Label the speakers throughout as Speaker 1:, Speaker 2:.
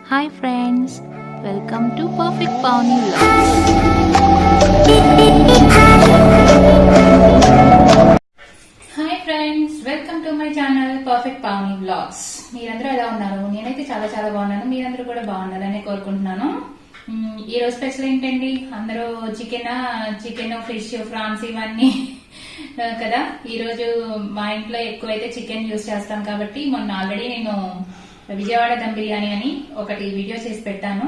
Speaker 1: Hi friends, welcome to Perfect Pawni Vlogs. Hi friends, welcome to my channel Perfect Pawni Vlogs. మీరందరూ ఎలా ఉన్నారు? నేనైతే చాలా బాగున్నాను. మీరందరూ కూడా బాగున్నారని కోరుకుంటున్నాను. ఈ రోజు స్పెషల్ ఏంటండి? అందరూ చికెన్ ఫిష్ ఫ్రాన్స్ ఇవన్నీ కదా. ఈ రోజు మా ఇంట్లో ఎక్కువైతే చికెన్ యూజ్ చేస్తాం కాబట్టి మొన్న ఆల్రెడీ నేను విజయవాడ దమ్ బిర్యానీ అని ఒకటి వీడియో చేసి పెట్టాను.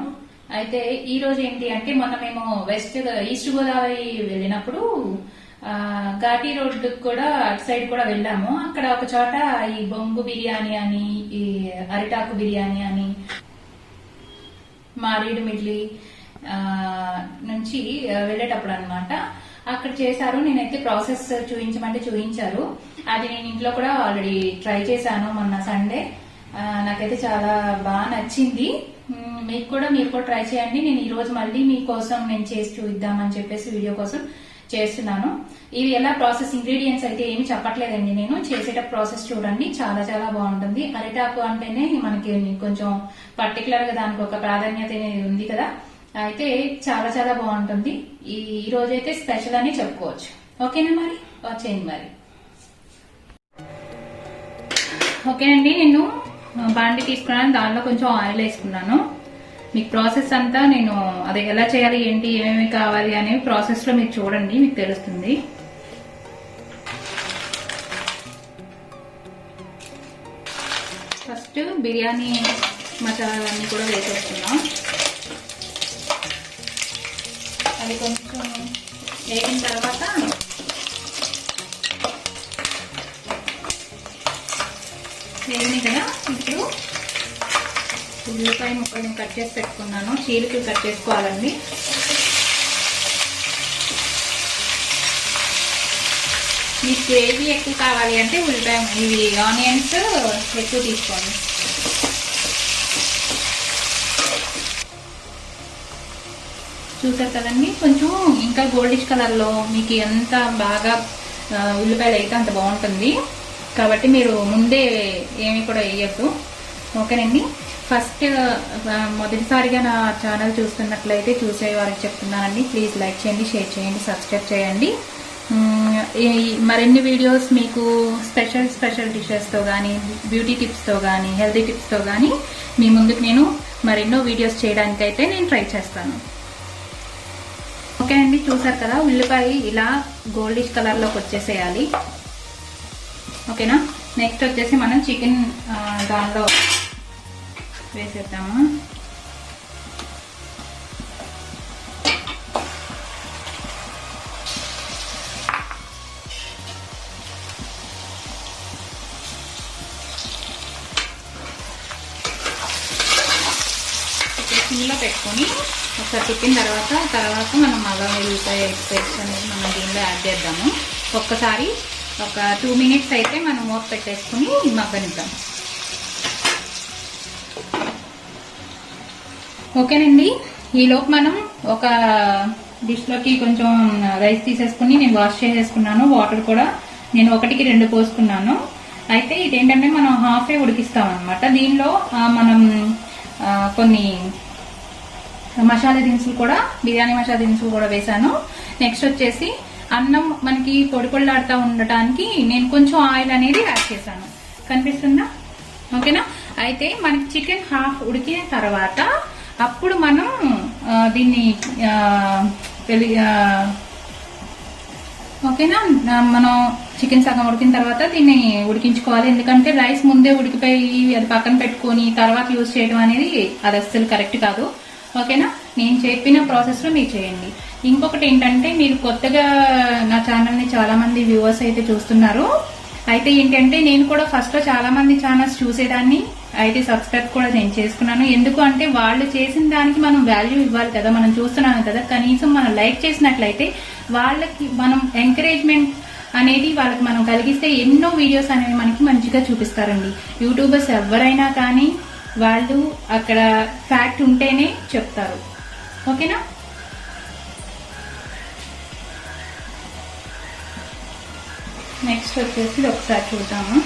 Speaker 1: అయితే ఈ రోజు ఏంటి అంటే మొన్న మేము ఈస్ట్ గోదావరి వెళ్ళినప్పుడు ఘాటీ రోడ్ కూడా అటు సైడ్ కూడా వెళ్ళాము. అక్కడ ఒక చోట ఈ బొంగు బిర్యానీ అని, ఈ అరిటాకు బిర్యానీ అని, మారేడు మిల్లి నుంచి వెళ్ళేటప్పుడు అనమాట అక్కడ చేశారు. నేనైతే ప్రాసెస్ చూపించమంటే చూపించారు. అది నేను ఇంట్లో కూడా ఆల్రెడీ ట్రై చేశాను మొన్న సండే. నాకైతే చాలా బాగా నచ్చింది. మీరు కూడా ట్రై చేయండి. నేను ఈ రోజు మళ్ళీ మీకోసం నేను చేసి చూద్దామని చెప్పేసి వీడియో కోసం చేస్తున్నాను. ఇవి ఎలా ప్రాసెస్ ఇంగ్రీడియంట్స్ అయితే ఏమి చెప్పట్లేదండి, నేను చేసేట ప్రాసెస్ చూడండి. చాలా బాగుంటుంది. అరిటాకు అంటేనే మనకి కొంచెం పర్టికులర్ గా దానికి ఒక ప్రాధాన్యత అనేది ఉంది కదా. అయితే చాలా బాగుంటుంది. ఈ రోజు అయితే స్పెషల్ అని చెప్పుకోవచ్చు. ఓకేనా, మరి వచ్చేయండి. మరి ఓకేనండి, నేను బాండి తీసుకున్నాను. దానిలో కొంచెం ఆయిల్ వేసుకున్నాను. మీకు ప్రాసెస్ అంతా నేను అది ఎలా చేయాలి, ఏంటి, ఏమేమి కావాలి అనేవి ప్రాసెస్ లో మీరు చూడండి, మీకు తెలుస్తుంది. ఫస్ట్ బిర్యానీ మసాలాలన్నీ కూడా వేసేస్తున్నాం. అది కొంచెం వేగిన తర్వాత వేగినాయి కదా. ఇప్పుడు ఉల్లిపాయ ముక్కలు కట్ చేసి పెట్టుకున్నాను. చీలికలు కట్ చేసుకోవాలండి. మీకు గ్రేవీ ఎక్కువ కావాలి అంటే ఉల్లిపాయ ఇవి ఆనియన్స్ ఎక్కువ తీసుకోండి. చూసారు కదండి, కొంచెం ఇంకా గోల్డిష్ కలర్ లో మీకు ఎంత బాగా ఉల్లిపాయలు అయితే అంత బాగుంటుంది. కాబట్టి మీరు ముందే ఏమి కూడా వేయద్దు. ఓకేనండి. ఫస్ట్ మొదటిసారిగా నా ఛానల్ చూస్తున్నట్లయితే చూసే వారికి చెప్తున్నానండి, ప్లీజ్ లైక్ చేయండి, షేర్ చేయండి, సబ్స్క్రైబ్ చేయండి. మరిన్ని వీడియోస్ మీకు స్పెషల్ డిషెస్తో కానీ, బ్యూటీ టిప్స్తో కానీ, హెల్తీ టిప్స్తో కానీ మీ ముందుకు నేను మరెన్నో వీడియోస్ చేయడానికైతే నేను ట్రై చేస్తాను. ఓకే అండి, చూసారు కదా, ఉల్లిపాయ ఇలా గోల్డిష్ కలర్లోకి వచ్చేసేయాలి. ఓకేనా. నెక్స్ట్ వచ్చేసి మనం చికెన్ దానిలో వేసేద్దాము. చికెన్లో పెట్టుకొని ఒకసారి తిప్పిన తర్వాత మనం అల్లం వెల్లుల్లిపాయ పేస్ట్ అనేది మనం దీనిలో యాడ్ చేద్దాము. ఒక్కసారి ఒక 2 minutes అయితే మనం మూత పెట్టేసుకుని మగ్గనిద్దాం. ఓకేనండి. ఈలోపు మనం ఒక డిష్లోకి కొంచెం రైస్ తీసేసుకుని నేను వాష్ చేసేసుకున్నాను. వాటర్ కూడా నేను 1కి 2 పోసుకున్నాను. అయితే ఇదేంటంటే మనం హాఫే ఉడికిస్తాం అనమాట. దీనిలో మనం కొన్ని మసాలా దినుసులు కూడా, బిర్యానీ మసాలా దినుసులు కూడా వేసాను. నెక్స్ట్ వచ్చేసి అన్నం మనకి పొడిలాడుతూ ఉండటానికి నేను కొంచెం ఆయిల్ అనేది యాడ్ చేశాను. కనిపిస్తుందా? ఓకేనా. అయితే మనకి చికెన్ హాఫ్ ఉడికిన తర్వాత అప్పుడు మనం దీన్ని ఓకేనా, మనం చికెన్ సగం ఉడికిన తర్వాత దీన్ని ఉడికించుకోవాలి. ఎందుకంటే రైస్ ముందే ఉడికిపోయి అది పక్కన పెట్టుకొని తర్వాత యూజ్ చేయడం అనేది అది అస్సలు కరెక్ట్ కాదు. ఓకేనా. నేను చెప్పిన ప్రాసెస్ లో మీరు చేయండి. ఇంకొకటి ఏంటంటే, మీరు కొత్తగా నా ఛానల్ ని చాలా మంది వ్యూవర్స్ అయితే చూస్తున్నారు. అయితే ఏంటంటే, నేను కూడా ఫస్ట్ లో చాలా మంది ఛానల్స్ చూసేదాన్ని. అయితే సబ్స్క్రైబ్ కూడా నేను చేసుకున్నాను. ఎందుకు అంటే వాళ్ళు చేసిన దానికి మనం వాల్యూ ఇవ్వాలి కదా. మనం చూస్తున్నాం కదా, కనీసం మనం లైక్ చేసినట్లయితే వాళ్ళకి మనం ఎంకరేజ్మెంట్ అనేది వాళ్ళకి మనం కలిగిస్తే ఎన్నో వీడియోస్ అనేవి మనకి మంచిగా చూపిస్తారండి. యూట్యూబర్స్ ఎవరైనా కానీ వాళ్ళు అక్కడ ఫ్యాక్ట్ ఉంటేనే చెప్తారు. ఓకేనా. నెక్స్ట్ వచ్చేసి ఒకసారి చూద్దాము.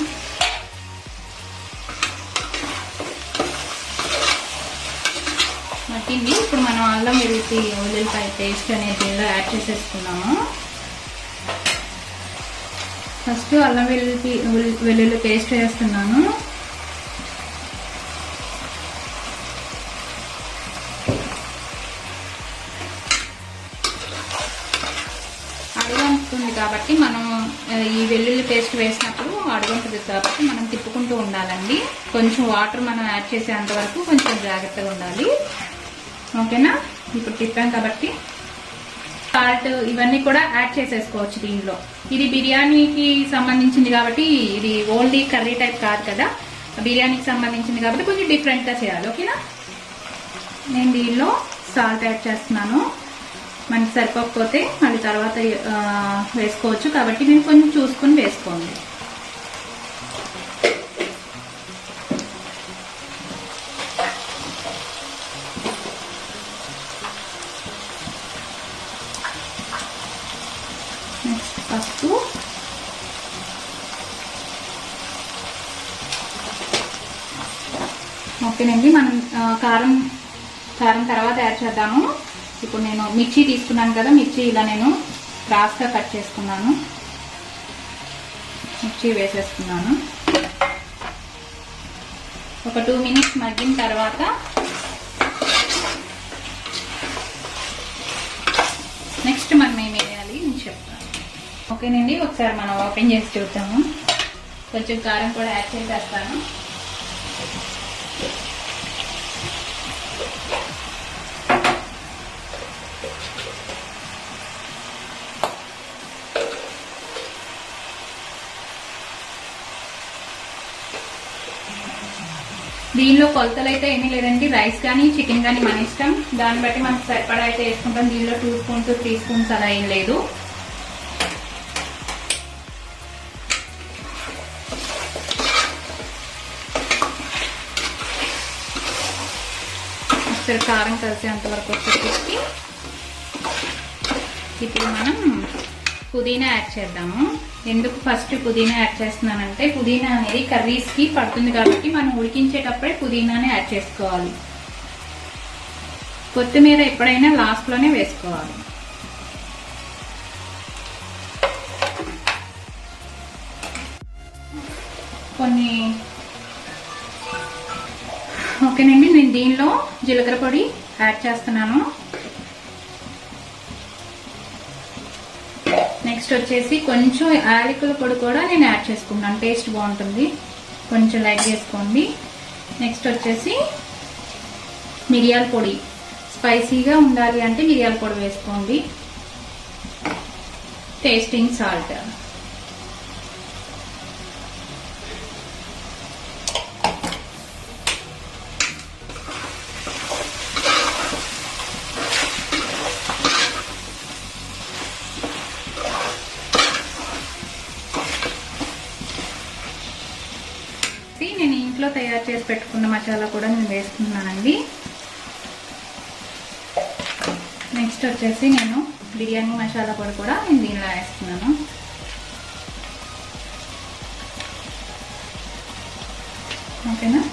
Speaker 1: మగ్గింది. ఇప్పుడు మనం అల్లం వెల్లుల్లిపాయ పేస్ట్ అనేది దీనిలో యాడ్ చేసేసుకున్నాము. ఫస్ట్ అల్లం వెల్లుల్లి పేస్ట్ వేస్తున్నాను. అడుగంటుంది కాబట్టి మనం ఈ వెల్లుల్లి పేస్ట్ వేసినప్పుడు అడుగంటుంది కాబట్టి మనం తిప్పుకుంటూ ఉండాలండి. కొంచెం వాటర్ మనం యాడ్ చేసేంత వరకు కొంచెం జాగ్రత్తగా ఉండాలి. ఓకేనా? ఇప్పుడు తిప్పాం కాబట్టి సాల్ట్ ఇవన్నీ కూడా యాడ్ చేసేసుకోవచ్చు దీనిలో. ఇది బిర్యానీకి సంబంధించింది కాబట్టి, ఇది ఓన్లీ కర్రీ టైప్ కాదు కదా, బిర్యానీకి సంబంధించింది కాబట్టి కొంచెం డిఫరెంట్గా చేయాలి. ఓకేనా? నేను దీనిలో సాల్ట్ యాడ్ చేస్తున్నాను. మనకి సరిపోకపోతే మళ్ళీ తర్వాత వేసుకోవచ్చు కాబట్టి నేను కొంచెం చూసుకొని వేసుకోండి. నెక్స్ట్ పసుపు, ఓకేనండి. మనం కారం తర్వాత యాడ్ చేద్దాము. ఇప్పుడు నేను మిర్చి తీసుకున్నాను కదా, మిర్చి ఇలా నేను క్రాస్గా కట్ చేసుకున్నాను. మిర్చి వేసేస్తున్నాను. ఒక 2 మినిట్స్ మగ్గిన తర్వాత నెక్స్ట్ మనం ఏం వేయాలి నేను చెప్తాను. ఓకేనండి, ఒకసారి మనం ఓపెన్ చేసి చూద్దాము. కొంచెం కారం కూడా యాడ్ చేసేస్తాను. దీనిలో కొలతలు అయితే ఏమీ లేదండి. రైస్ కానీ చికెన్ కానీ మన ఇష్టం, దాన్ని బట్టి మనకు సరిపడా అయితే వేసుకుంటాం. దీనిలో 2 స్పూన్స్ 3 స్పూన్స్ అలా ఏం లేదు. ఒకసారి కారం కలిసేంత వరకు వచ్చేసి ఇప్పుడు మనం పుదీనా యాడ్ చేద్దాము. ఎందుకు ఫస్ట్ పుదీనా యాడ్ చేస్తున్నానంటే, పుదీనా అనేది కర్రీస్కి పడుతుంది కాబట్టి మనం ఉడికించేటప్పుడే పుదీనానే యాడ్ చేసుకోవాలి. కొత్తిమీర ఎప్పుడైనా లాస్ట్లోనే వేసుకోవాలి. ఓకేనండి, నేను దీనిలో జీలకర్ర పొడి యాడ్ చేస్తున్నాను. నెక్స్ట్ వచ్చేసి కొంచెం యాలకుల పొడి కూడా నేను యాడ్ చేసుకుంటాను, టేస్ట్ బాగుంటుంది. కొంచెం లైట్ చేసుకోండి. నెక్స్ట్ వచ్చేసి మిరియాల పొడి, స్పైసీగా ఉండాలి అంటే మిరియాల పొడి వేసుకోండి. టేస్టింగ్ సాల్ట్, నేను ఇంట్లో తయారు చేసి పెట్టుకున్న మసాలా కూడా నేను వేసుకున్నానండి. నెక్స్ట్ వచ్చేసి నేను బిర్యానీ మసాలా పొడి కూడా నేను దీనిలో వేస్తున్నాను. ఓకేనా?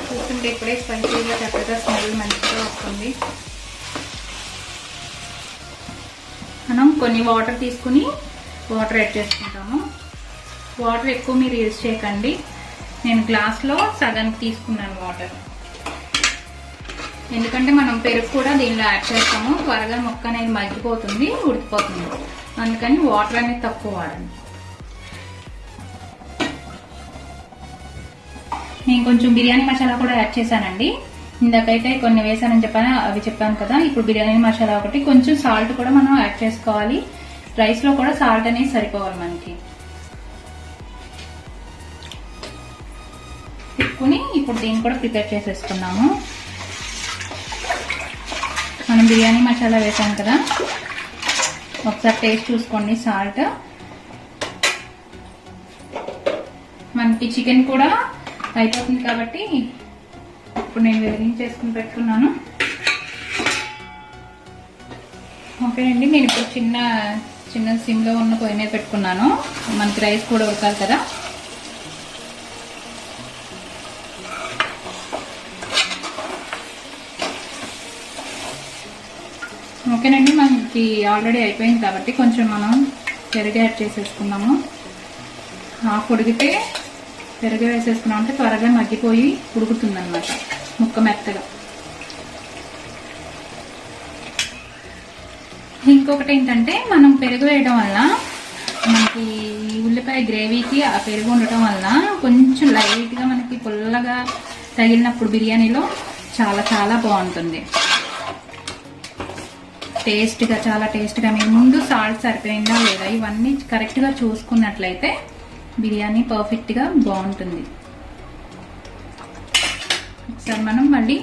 Speaker 1: చూస్తుంటే ఇప్పుడే స్పైసీగా చక్కగా స్మెల్ మంచిగా వస్తుంది. మనం కొన్ని వాటర్ తీసుకుని వాటర్ యాడ్ చేసుకుంటాము. వాటర్ ఎక్కువ మీరు యూజ్ చేయకండి. నేను గ్లాస్లో సగానికి తీసుకున్నాను వాటర్. ఎందుకంటే మనం పెరుగు కూడా దీనిలో యాడ్ చేస్తాము, త్వరగా ముక్క అనేది మగ్గిపోతుంది, ఉడికిపోతుంది. అందుకని వాటర్ అనేది తక్కువ వాడండి. నేను కొంచెం బిర్యానీ మసాలా కూడా యాడ్ చేశానండి. ఇందాకైతే కొన్ని వేసానని చెప్పాను కదా. ఇప్పుడు బిర్యానీ మసాలా ఒకటి, కొంచెం సాల్ట్ కూడా మనం యాడ్ చేసుకోవాలి. రైస్లో కూడా సాల్ట్ అనేది సరిపోవాలి మనకి. తిప్పుకుని ఇప్పుడు దీన్ని కూడా ప్రిపేర్ చేసేసుకున్నాము. మనం బిర్యానీ మసాలా వేసాం కదా, ఒకసారి టేస్ట్ చూసుకోండి. సాల్ట్, మనకి చికెన్ కూడా అయిపోతుంది కాబట్టి ఇప్పుడు నేను వెలిగించేసుకుని పెట్టుకున్నాను. ఓకేనండి, నేను ఇప్పుడు చిన్న సిమ్లో ఉన్న పొయ్యి మీద పెట్టుకున్నాను. మనకి రైస్ కూడా ఉడకాలి కదా. ఓకేనండి, మనకి ఆల్రెడీ అయిపోయింది కాబట్టి కొంచెం మనం పెరుగు యాడ్ చేసేసుకున్నాము. హాఫ్ ఉడికితే పెరుగు వేసేసుకున్నాం అంటే త్వరగా మగ్గిపోయి ఉడుకుతుంది అనమాట, ముక్క మెత్తగా. ఇంకొకటి ఏంటంటే మనం పెరుగు వేయడం వల్ల మనకి ఉల్లిపాయ గ్రేవీకి ఆ పెరుగు ఉండటం వల్ల కొంచెం లైట్గా మనకి పుల్లగా తగిలినప్పుడు బిర్యానీలో చాలా చాలా బాగుంటుంది. టేస్ట్గా, చాలా టేస్ట్గా. మీరు ముందు సాల్ట్ సరిపోయిందా లేదా ఇవన్నీ కరెక్ట్గా చూసుకున్నట్లయితే బిర్యానీ పర్ఫెక్ట్గా బాగుంటుంది. ఒకసారి మనం మళ్ళీ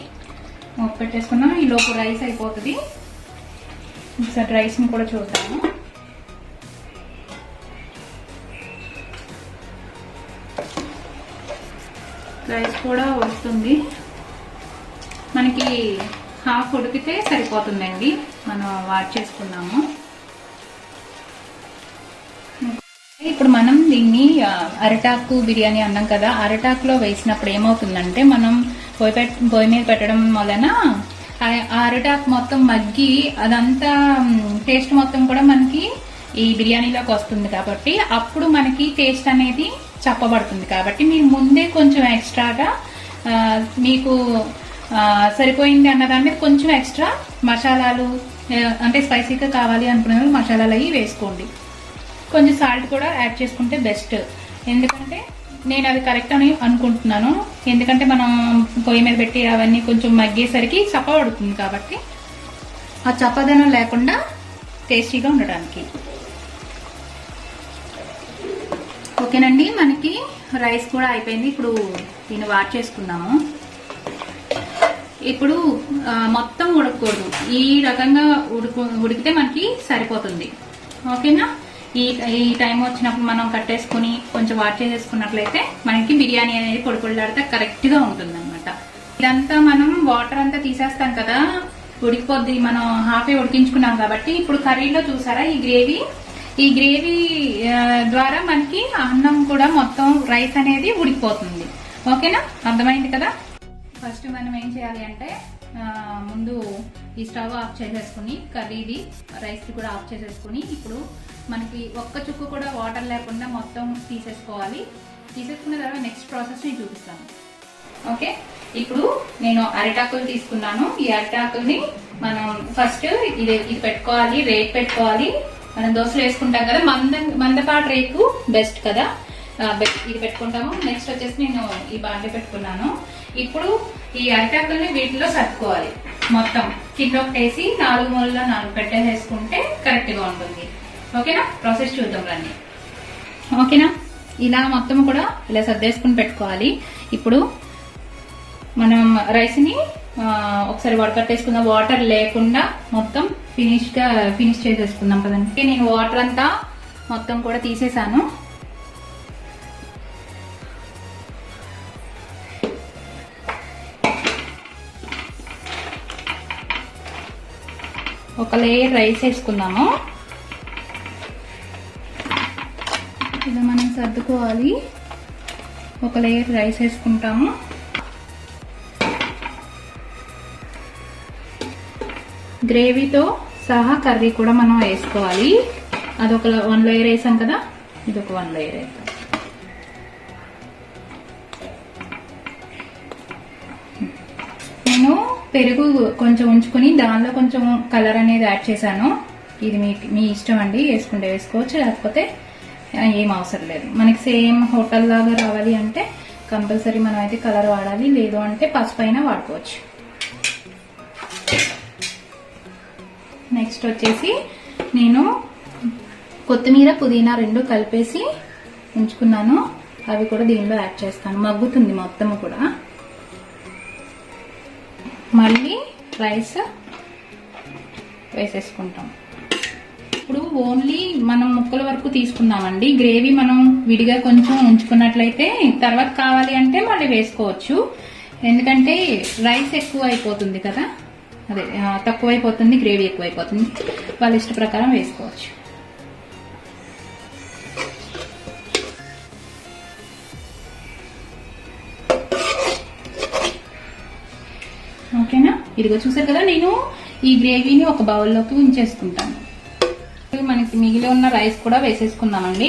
Speaker 1: మూత పెట్టేసుకున్నాం. ఈ లోపు రైస్ అయిపోతుంది. ఒకసారి రైస్ని కూడా చూద్దాము. రైస్ కూడా వస్తుంది. మనకి హాఫ్ ఉడికితే సరిపోతుందండి, మనం వాష్ చేసుకున్నాము. ఇప్పుడు మనం దీన్ని అరిటాకు బిర్యానీ అన్నాం కదా, అరిటాకులో వేసినప్పుడు ఏమవుతుందంటే మనం పొయ్యి మీద పెట్టడం వలన ఆ అరిటాకు మొత్తం మగ్గి అదంతా టేస్ట్ మొత్తం కూడా మనకి ఈ బిర్యానీలోకి వస్తుంది. కాబట్టి అప్పుడు మనకి టేస్ట్ అనేది చెప్పబడుతుంది. కాబట్టి మీరు ముందే కొంచెం ఎక్స్ట్రాగా మీకు సరిపోయింది అన్నదాని మీద కొంచెం ఎక్స్ట్రా మసాలాలు, అంటే స్పైసీగా కావాలి అనుకునే మసాలాలు అవి వేసుకోండి. కొంచెం సాల్ట్ కూడా యాడ్ చేసుకుంటే బెస్ట్. ఎందుకంటే నేను అది కరెక్ట్ అని అనుకుంటున్నాను. ఎందుకంటే మనం పొయ్యి మీద పెట్టి అవన్నీ కొంచెం మగ్గేసరికి చప్పబడుతుంది. కాబట్టి ఆ చప్పదనం లేకుండా టేస్టీగా ఉండడానికి. ఓకేనండి, మనకి రైస్ కూడా అయిపోయింది. ఇప్పుడు దీన్ని వాష్ చేసుకున్నాము. ఇప్పుడు మొత్తం ఉడకకూడదు, ఈ రకంగా ఉడికితే మనకి సరిపోతుంది. ఓకేనా? ఈ టైం వచ్చినప్పుడు మనం కట్టేసుకుని కొంచెం వాష్ చేసేసుకున్నట్లయితే మనకి బిర్యానీ అనేది పొడి పొడిలాడితే కరెక్ట్గా ఉంటుంది అనమాట. ఇదంతా మనం వాటర్ అంతా తీసేస్తాం కదా, ఉడికిపోద్ది. మనం హాఫే ఉడికించుకున్నాం కాబట్టి ఇప్పుడు కర్రీలో చూసారా ఈ గ్రేవీ ద్వారా మనకి అన్నం కూడా మొత్తం రైస్ అనేది ఉడికిపోతుంది. ఓకేనా? అర్థమైంది కదా? ఫస్ట్ మనం ఏం చేయాలి అంటే ముందు ఈ స్టవ్ ఆఫ్ చేసేసుకుని కర్రీది రైస్ది కూడా ఆఫ్ చేసేసుకుని ఇప్పుడు మనకి ఒక్క చుక్కు కూడా వాటర్ లేకుండా మొత్తం తీసేసుకోవాలి. తీసేసుకున్న తర్వాత నెక్స్ట్ ప్రాసెస్ నేను చూపిస్తాను. ఓకే, ఇప్పుడు నేను అరిటాకులు తీసుకున్నాను. ఈ అరిటాకుల్ని మనం ఫస్ట్ ఇది పెట్టుకోవాలి, రేక్ పెట్టుకోవాలి. మనం దోశలు వేసుకుంటాం కదా, మందపాటి రేకు బెస్ట్ కదా, ఇది పెట్టుకుంటాము. నెక్స్ట్ వచ్చేసి నేను ఈ బాండి పెట్టుకున్నాను. ఇప్పుడు ఈ అరిటాకుల్ని వీటిలో సర్దుకోవాలి. మొత్తం కింద ఒకటి వేసి 4 మూలలో 4 పెట్టేసుకుంటే కరెక్ట్ గా ఉంటుంది. ఓకేనా? ప్రాసెస్ చూద్దాం రండి. ఓకేనా? ఇలా మొత్తం కూడా ఇలా సర్దేసుకుని పెట్టుకోవాలి. ఇప్పుడు మనం రైస్ ని ఒకసారి వడకట్టేసుకుందాం. వాటర్ లేకుండా మొత్తం ఫినిష్ చేసేసుకుందాం కదండి. నేను వాటర్ అంతా మొత్తం కూడా తీసేసాను. ఒక లేయర్ రైస్ వేసుకుందాము. ఇలా మనం సర్దుకోవాలి. ఒక లేయర్ రైస్ వేసుకుంటాము. గ్రేవీతో సహా కర్రీ కూడా మనం వేసుకోవాలి. అదొక 1 లేయర్ వేసాం కదా, ఇదొక 1 లేయర్ వేస్తాం. నేను పెరుగు కొంచెం ఉంచుకుని దానిలో కొంచెం కలర్ అనేది యాడ్ చేశాను. ఇది మీ ఇష్టం అండి, వేసుకుంటే వేసుకోవచ్చు, లేకపోతే ఏం అవసరం లేదు. మనకి సేమ్ హోటల్ లాగా రావాలి అంటే కంపల్సరీ మనం అయితే కలర్ వాడాలి, లేదు అంటే పసుపు అయినా వాడుకోవచ్చు. నెక్స్ట్ వచ్చేసి నేను కొత్తిమీర, పుదీనా 2 కలిపేసి ఉంచుకున్నాను. అవి కూడా దీనిలో యాడ్ చేస్తాను. మగ్గుతుంది మొత్తం కూడా. మళ్ళీ రైస్ వేసేసుకుంటాం. ఇప్పుడు ఓన్లీ మనం ముక్కల వరకు తీసుకున్నామండి. గ్రేవీ మనం విడిగా కొంచెం ఉంచుకున్నట్లయితే తర్వాత కావాలి అంటే మళ్ళీ వేసుకోవచ్చు. ఎందుకంటే రైస్ ఎక్కువ అయిపోతుంది కదా, అదే తక్కువైపోతుంది, గ్రేవీ ఎక్కువైపోతుంది. వాళ్ళ ఇష్ట ప్రకారం వేసుకోవచ్చు. ఓకేనా? ఇదిగో చూసారు కదా, నేను ఈ గ్రేవీని ఒక బౌల్లోకి ఉంచేసుకుంటాను. మనకి మిగిలి ఉన్న రైస్ కూడా వేసేసుకుందామండి.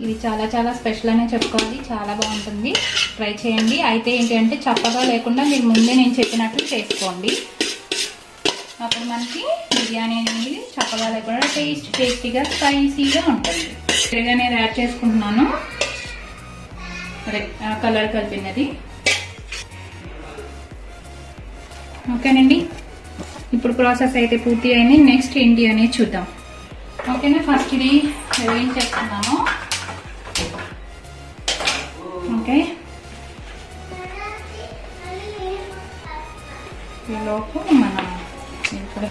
Speaker 1: ఇది చాలా చాలా స్పెషల్ అనే చెప్పుకోవాలి. చాలా బాగుంటుంది, ట్రై చేయండి. అయితే ఏంటి అంటే చప్పగా లేకుండా మీరు ముందే నేను చెప్పినట్లు చేసుకోండి. అప్పుడు మనకి బిర్యానీ అనేది చప్పగా లేకుండా టేస్టీగా స్పైసీగా ఉంటుంది. పెరుగు అనేది యాడ్ చేసుకుంటున్నాను, అదే కలర్ కలిపినది. ఓకేనండి, ఇప్పుడు ప్రాసెస్ అయితే పూర్తి అయింది. నెక్స్ట్ ఏంటి అనేది చూద్దాం. ఓకేనా, ఫస్ట్ ఇది ఏం చేస్తున్నాను. ఓకే, ఈలోపు మనం ఇప్పుడు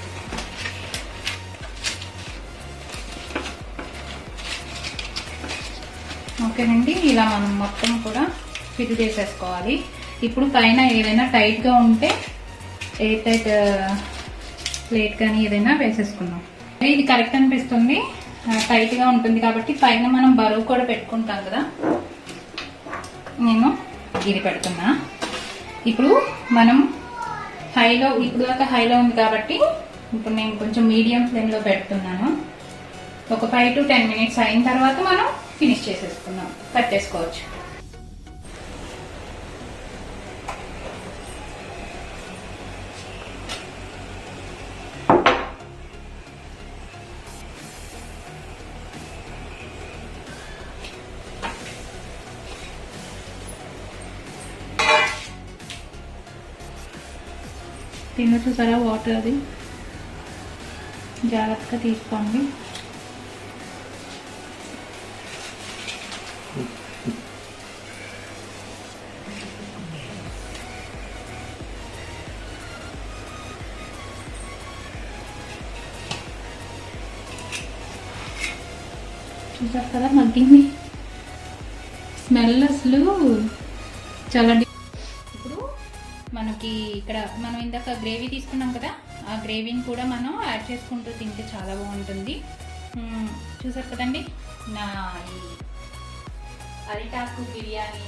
Speaker 1: ఓకేనండి, ఇలా మనం మొత్తం కూడా ఫిల్ చేసేసుకోవాలి. ఇప్పుడు పైన ఏదైనా టైట్గా ఉంటే ఎయిర్ టైట్ ప్లేట్ కానీ ఏదైనా వేసేసుకుందాం. ఇది కరెక్ట్ అనిపిస్తుంది, టైట్గా ఉంటుంది కాబట్టి. పైన మనం బరువు కూడా పెట్టుకుంటాం కదా, నేను ఇది పెడుతున్నా. ఇప్పుడు మనం హైలో, ఇప్పుడు దాకా హైలో ఉంది కాబట్టి ఇప్పుడు నేను కొంచెం మీడియం ఫ్లేమ్లో పెడుతున్నాను. ఒక 5 to 10 minutes అయిన తర్వాత మనం ఫినిష్ చేసేసుకుందాం, కట్ చేసుకోవచ్చు. తిన్న చూసారా వాటర్, అది జాగ్రత్తగా తీసుకోండి. చూసారు కదా మగ్గింది, స్మెల్ అసలు చాలా. ఇప్పుడు మనకి ఇక్కడ మనం ఇందాక గ్రేవీ తీసుకున్నాం కదా, ఆ గ్రేవీని కూడా మనం యాడ్ చేసుకుంటూ తింటే చాలా బాగుంటుంది. చూసారు కదండి నా ఈ అరిటాకు బిర్యానీ.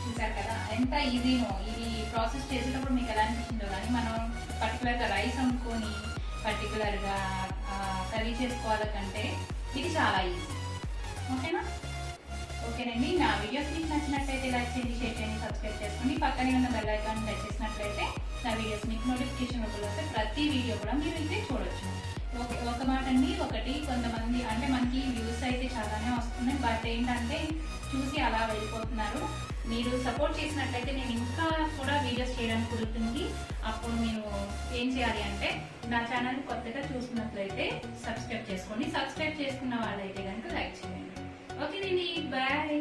Speaker 1: చూసారు కదా ఎంత ఈజీనో. ఇది ప్రాసెస్ చేసేటప్పుడు మీకు ఎలా అనిపించిందో కానీ, మనం పర్టికులర్గా రైస్ అనుకొని పర్టికులర్గా కర్రీ చేసుకోవాలి కంటే ఇది చాలా ఈజీ. ఓకేనా? ఓకేనండి, నా వీడియోస్ మీకు నచ్చినట్లయితే లైక్ చేయండి, షేర్ చేయండి, సబ్స్క్రైబ్ చేసుకోండి. పక్కనే ఉన్న బెల్ ఐకాన్ టచ్ చేసినట్లయితే నా వీడియోస్ మీకు నోటిఫికేషన్ రూపంలో వస్తే ప్రతి వీడియో కూడా మీరు అయితే చూడొచ్చు. ఓకే, ఒక మాట అండి, ఒకటి కొంతమంది అంటే మనకి వ్యూస్ అయితే చాలానే వస్తున్నాయి, బట్ ఏంటంటే చూసి అలా వెళ్ళిపోతున్నారు. మీరు సపోర్ట్ చేసినట్లయితే నేను ఇంకా కూడా వీడియోస్ చేయడానికి కుదురుతుంది. అప్పుడు మీరు ఏం చేయాలి అంటే నా ఛానల్ కొత్తగా చూసుకున్నట్లయితే సబ్స్క్రైబ్ చేసుకోండి. సబ్స్క్రైబ్ చేసుకున్న వాళ్ళైతే కనుక లైక్ చేయండి. ఓకేనండి, బాయ్.